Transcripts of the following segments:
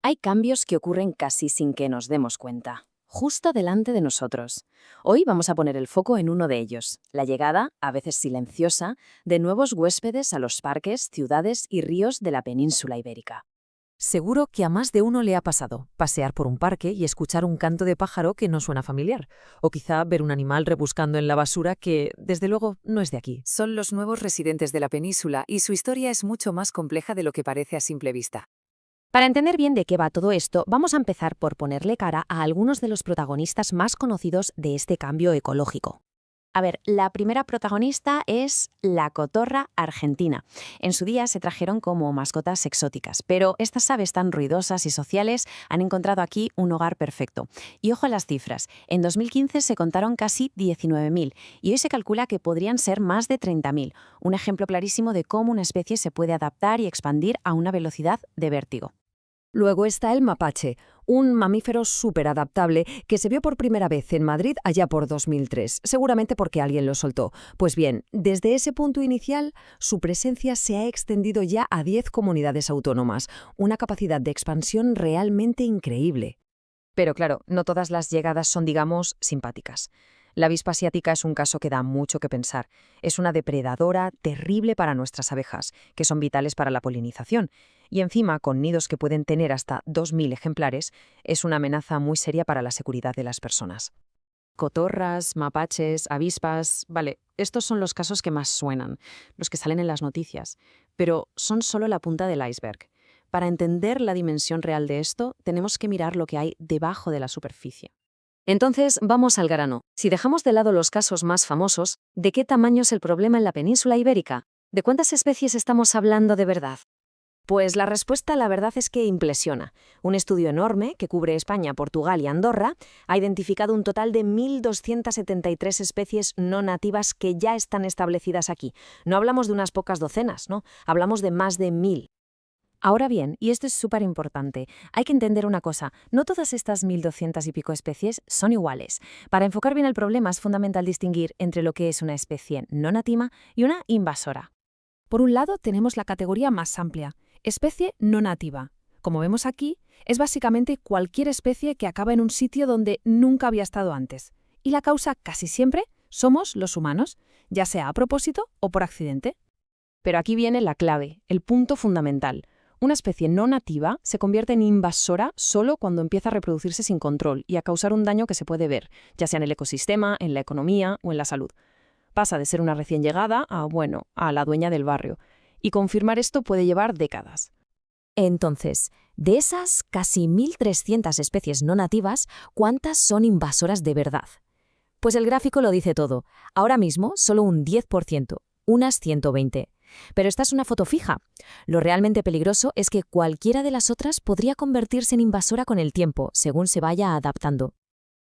Hay cambios que ocurren casi sin que nos demos cuenta, justo delante de nosotros. Hoy vamos a poner el foco en uno de ellos, la llegada, a veces silenciosa, de nuevos huéspedes a los parques, ciudades y ríos de la península ibérica. Seguro que a más de uno le ha pasado pasear por un parque y escuchar un canto de pájaro que no suena familiar, o quizá ver un animal rebuscando en la basura que, desde luego, no es de aquí. Son los nuevos residentes de la península y su historia es mucho más compleja de lo que parece a simple vista. Para entender bien de qué va todo esto, vamos a empezar por ponerle cara a algunos de los protagonistas más conocidos de este cambio ecológico. A ver, la primera protagonista es la cotorra argentina. En su día se trajeron como mascotas exóticas, pero estas aves tan ruidosas y sociales han encontrado aquí un hogar perfecto. Y ojo a las cifras, en 2015 se contaron casi 19.000 y hoy se calcula que podrían ser más de 30.000, un ejemplo clarísimo de cómo una especie se puede adaptar y expandir a una velocidad de vértigo. Luego está el mapache, un mamífero súper adaptable que se vio por primera vez en Madrid allá por 2003, seguramente porque alguien lo soltó. Pues bien, desde ese punto inicial, su presencia se ha extendido ya a 10 comunidades autónomas, una capacidad de expansión realmente increíble. Pero claro, no todas las llegadas son, digamos, simpáticas. La avispa asiática es un caso que da mucho que pensar. Es una depredadora terrible para nuestras abejas, que son vitales para la polinización. Y encima, con nidos que pueden tener hasta 2.000 ejemplares, es una amenaza muy seria para la seguridad de las personas. Cotorras, mapaches, avispas... Vale, estos son los casos que más suenan, los que salen en las noticias. Pero son solo la punta del iceberg. Para entender la dimensión real de esto, tenemos que mirar lo que hay debajo de la superficie. Entonces, vamos al grano. Si dejamos de lado los casos más famosos, ¿de qué tamaño es el problema en la península ibérica? ¿De cuántas especies estamos hablando de verdad? Pues la respuesta, la verdad, es que impresiona. Un estudio enorme, que cubre España, Portugal y Andorra, ha identificado un total de 1.273 especies no nativas que ya están establecidas aquí. No hablamos de unas pocas docenas, ¿no? Hablamos de más de 1.000. Ahora bien, y esto es súper importante, hay que entender una cosa, no todas estas 1.200 y pico especies son iguales. Para enfocar bien el problema es fundamental distinguir entre lo que es una especie no nativa y una invasora. Por un lado tenemos la categoría más amplia, especie no nativa. Como vemos aquí, es básicamente cualquier especie que acaba en un sitio donde nunca había estado antes. Y la causa casi siempre somos los humanos, ya sea a propósito o por accidente. Pero aquí viene la clave, el punto fundamental. Una especie no nativa se convierte en invasora solo cuando empieza a reproducirse sin control y a causar un daño que se puede ver, ya sea en el ecosistema, en la economía o en la salud. Pasa de ser una recién llegada a la dueña del barrio. Y confirmar esto puede llevar décadas. Entonces, de esas casi 1.300 especies no nativas, ¿cuántas son invasoras de verdad? Pues el gráfico lo dice todo. Ahora mismo, solo un 10%, unas 120. Pero esta es una foto fija. Lo realmente peligroso es que cualquiera de las otras podría convertirse en invasora con el tiempo, según se vaya adaptando.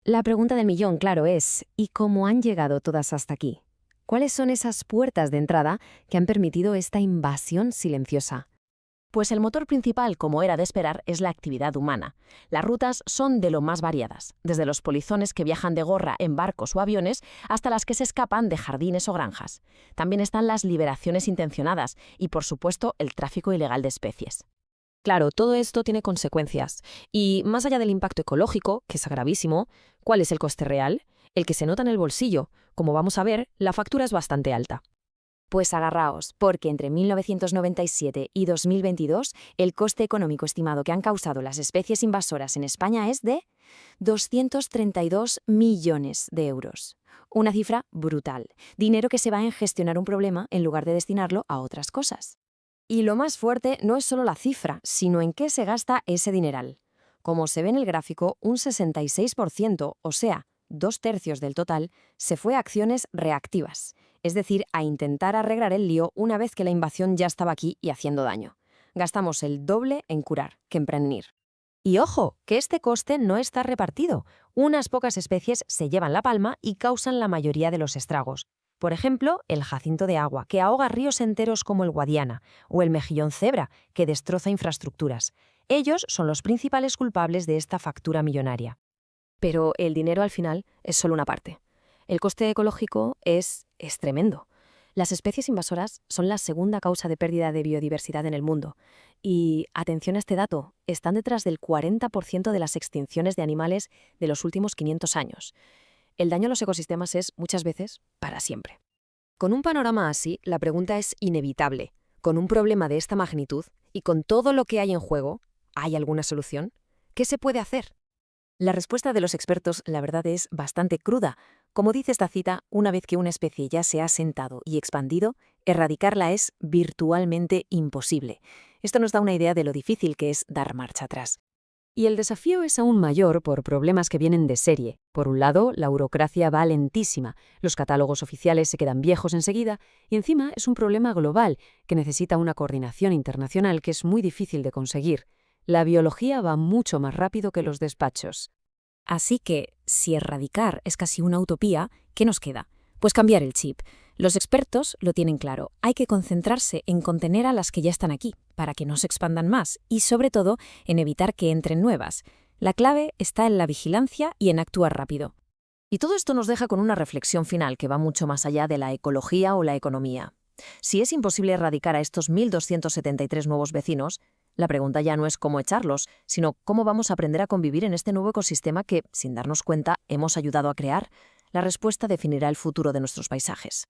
La pregunta del millón, claro, es ¿y cómo han llegado todas hasta aquí? ¿Cuáles son esas puertas de entrada que han permitido esta invasión silenciosa? Pues el motor principal, como era de esperar, es la actividad humana. Las rutas son de lo más variadas, desde los polizones que viajan de gorra en barcos o aviones hasta las que se escapan de jardines o granjas. También están las liberaciones intencionadas y, por supuesto, el tráfico ilegal de especies. Claro, todo esto tiene consecuencias. Y más allá del impacto ecológico, que es gravísimo, ¿cuál es el coste real? El que se nota en el bolsillo. Como vamos a ver, la factura es bastante alta. Pues agarraos, porque entre 1997 y 2022 el coste económico estimado que han causado las especies invasoras en España es de 232 millones de euros. Una cifra brutal. Dinero que se va en gestionar un problema en lugar de destinarlo a otras cosas. Y lo más fuerte no es solo la cifra, sino en qué se gasta ese dineral. Como se ve en el gráfico, un 66%, o sea, 2/3 del total, se fue a acciones reactivas, es decir, a intentar arreglar el lío una vez que la invasión ya estaba aquí y haciendo daño. Gastamos el doble en curar que en prevenir. Y ojo, que este coste no está repartido. Unas pocas especies se llevan la palma y causan la mayoría de los estragos. Por ejemplo, el jacinto de agua, que ahoga ríos enteros como el Guadiana, o el mejillón cebra, que destroza infraestructuras. Ellos son los principales culpables de esta factura millonaria. Pero el dinero al final es solo una parte. El coste ecológico es tremendo. Las especies invasoras son la segunda causa de pérdida de biodiversidad en el mundo. Y, atención a este dato, están detrás del 40% de las extinciones de animales de los últimos 500 años. El daño a los ecosistemas es, muchas veces, para siempre. Con un panorama así, la pregunta es inevitable. Con un problema de esta magnitud y con todo lo que hay en juego, ¿hay alguna solución? ¿Qué se puede hacer? La respuesta de los expertos, la verdad, es bastante cruda. Como dice esta cita, una vez que una especie ya se ha asentado y expandido, erradicarla es virtualmente imposible. Esto nos da una idea de lo difícil que es dar marcha atrás. Y el desafío es aún mayor por problemas que vienen de serie. Por un lado, la burocracia va lentísima, los catálogos oficiales se quedan viejos enseguida, y encima es un problema global que necesita una coordinación internacional que es muy difícil de conseguir. La biología va mucho más rápido que los despachos. Así que, si erradicar es casi una utopía, ¿qué nos queda? Pues cambiar el chip. Los expertos lo tienen claro. Hay que concentrarse en contener a las que ya están aquí, para que no se expandan más, y sobre todo en evitar que entren nuevas. La clave está en la vigilancia y en actuar rápido. Y todo esto nos deja con una reflexión final que va mucho más allá de la ecología o la economía. Si es imposible erradicar a estos 1.273 nuevos vecinos, la pregunta ya no es cómo echarlos, sino cómo vamos a aprender a convivir en este nuevo ecosistema que, sin darnos cuenta, hemos ayudado a crear. La respuesta definirá el futuro de nuestros paisajes.